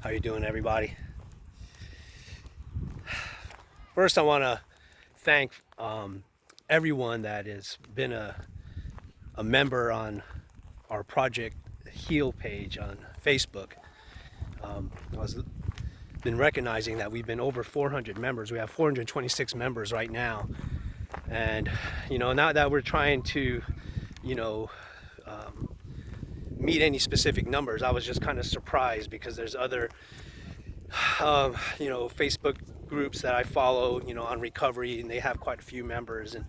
How you doing, everybody? First, I want to thank everyone that has been a member on our Project Heal page on Facebook. I've been recognizing that we've been over 400 members. We have 426 members right now. And, now that we're trying to, you know, meet any specific numbers, I was just kind of surprised because there's other Facebook groups that I follow, on recovery, and they have quite a few members. And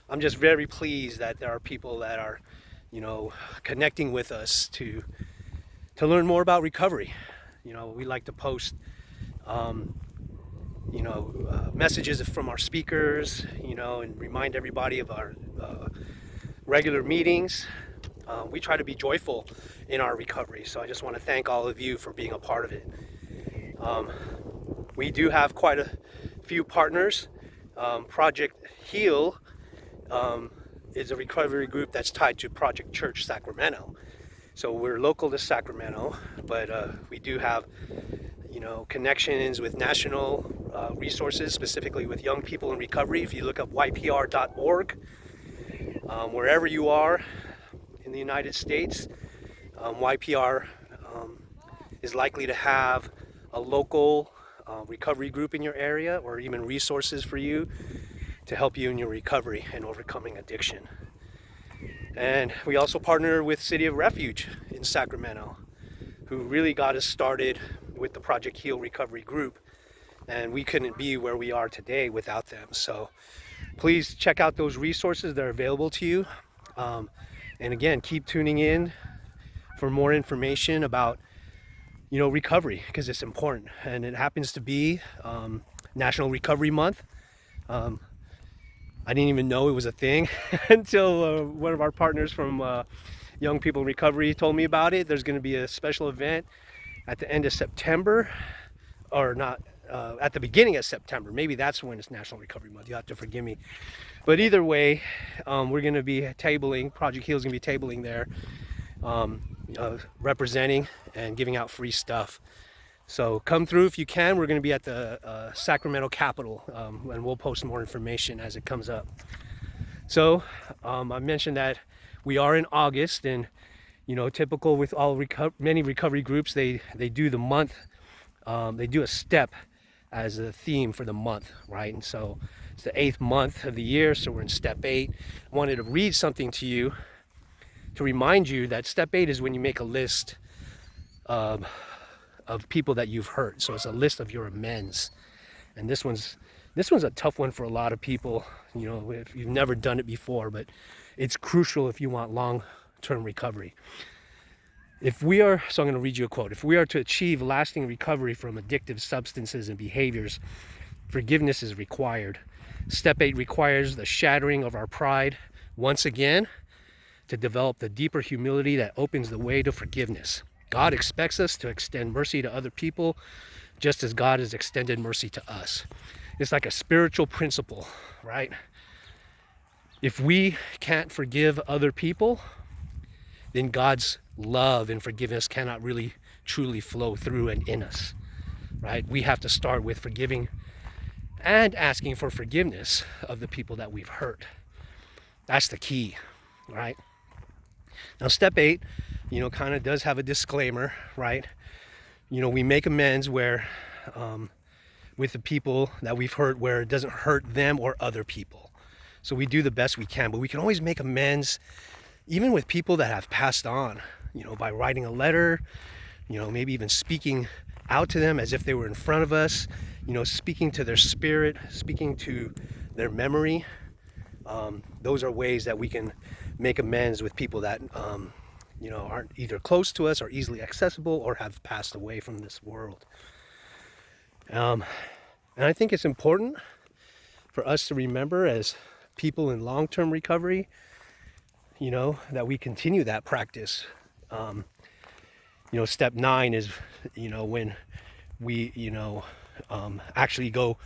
I'm just very pleased that there are people that are, connecting with us to learn more about recovery. We like to post, messages from our speakers, and remind everybody of our regular meetings. We try to be joyful in our recovery. So I just want to thank all of you for being a part of it. We do have quite a few partners. Project Heal is a recovery group that's tied to Project Church Sacramento. So we're local to Sacramento, but we do have, connections with national resources, specifically with Young People in Recovery. If you look up ypr.org, wherever you are in the United States, YPR is likely to have a local recovery group in your area, or even resources for you to help you in your recovery and overcoming addiction. And we also partner with City of Refuge in Sacramento, who really got us started with the Project Heal Recovery group, and we couldn't be where we are today without them. So please check out those resources that are available to you. And again, keep tuning in for more information about recovery, because it's important, and it happens to be National Recovery Month. I didn't even know it was a thing until one of our partners from Young People in Recovery told me about it. There's going to be a special event at the end of September, or not, at the beginning of September. Maybe that's when it's National Recovery Month. You have to forgive me. But either way, we're going to be tabling, Project Heal is going to be tabling there, representing and giving out free stuff. So come through if you can. We're going to be at the Sacramento Capitol, and we'll post more information as it comes up. So I mentioned that we are in August, and typical with all many recovery groups, they do the month, they do a step as a theme for the month, right? And so it's the 8th month of the year, so we're in step 8. I wanted to read something to you to remind you that step 8 is when you make a list of people that you've hurt. So it's a list of your amends. And this one's a tough one for a lot of people, if you've never done it before, but it's crucial if you want long-term recovery. So I'm going to read you a quote. If we are to achieve lasting recovery from addictive substances and behaviors, forgiveness is required. Step 8 requires the shattering of our pride once again to develop the deeper humility that opens the way to forgiveness. God expects us to extend mercy to other people just as God has extended mercy to us. It's like a spiritual principle, right? If we can't forgive other people, then God's love and forgiveness cannot really truly flow through and in us, right? We have to start with forgiving and asking for forgiveness of the people that we've hurt. That's the key, right? Now, step 8, kind of does have a disclaimer, right? We make amends where, with the people that we've hurt, where it doesn't hurt them or other people. So we do the best we can, but we can always make amends even with people that have passed on, by writing a letter, maybe even speaking out to them as if they were in front of us, speaking to their spirit, speaking to their memory. Those are ways that we can make amends with people that, aren't either close to us or easily accessible or have passed away from this world. And I think it's important for us to remember as people in long-term recovery, that we continue that practice. Step 9 is, when we, actually go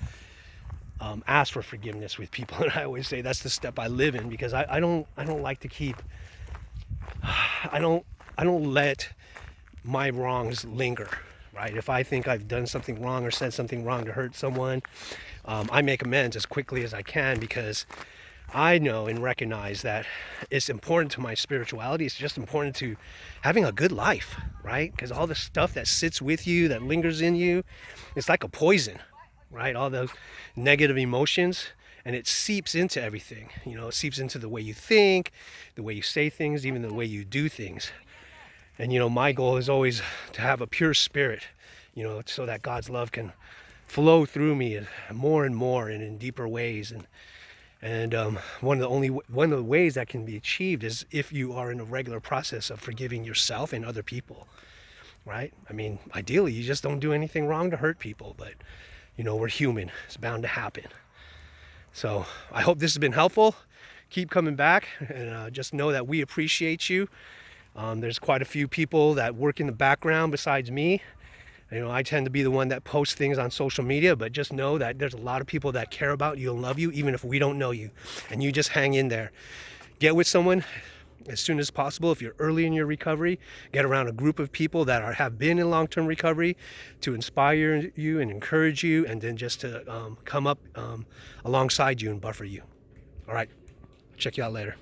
ask for forgiveness with people. And I always say that's the step I live in, because I don't like to keep, I don't let my wrongs linger, right? If I think I've done something wrong or said something wrong to hurt someone, I make amends as quickly as I can, because I know and recognize that it's important to my spirituality. It's just important to having a good life, right? Because all the stuff that sits with you, that lingers in you, it's like a poison, right? All those negative emotions, and it seeps into everything. You know, it seeps into the way you think, the way you say things, even the way you do things. And, you know, my goal is always to have a pure spirit, you know, so that God's love can flow through me more and more and in deeper ways. And one of the ways that can be achieved is if you are in a regular process of forgiving yourself and other people, right? I mean, ideally, you just don't do anything wrong to hurt people, but, you know, we're human. It's bound to happen. So I hope this has been helpful. Keep coming back, and just know that we appreciate you. There's quite a few people that work in the background besides me. You know, I tend to be the one that posts things on social media, but just know that there's a lot of people that care about you and love you, even if we don't know you. And you just hang in there. Get with someone as soon as possible. If you're early in your recovery, get around a group of people that have been in long-term recovery to inspire you and encourage you, and then just to come up alongside you and buffer you. All right, check you out later.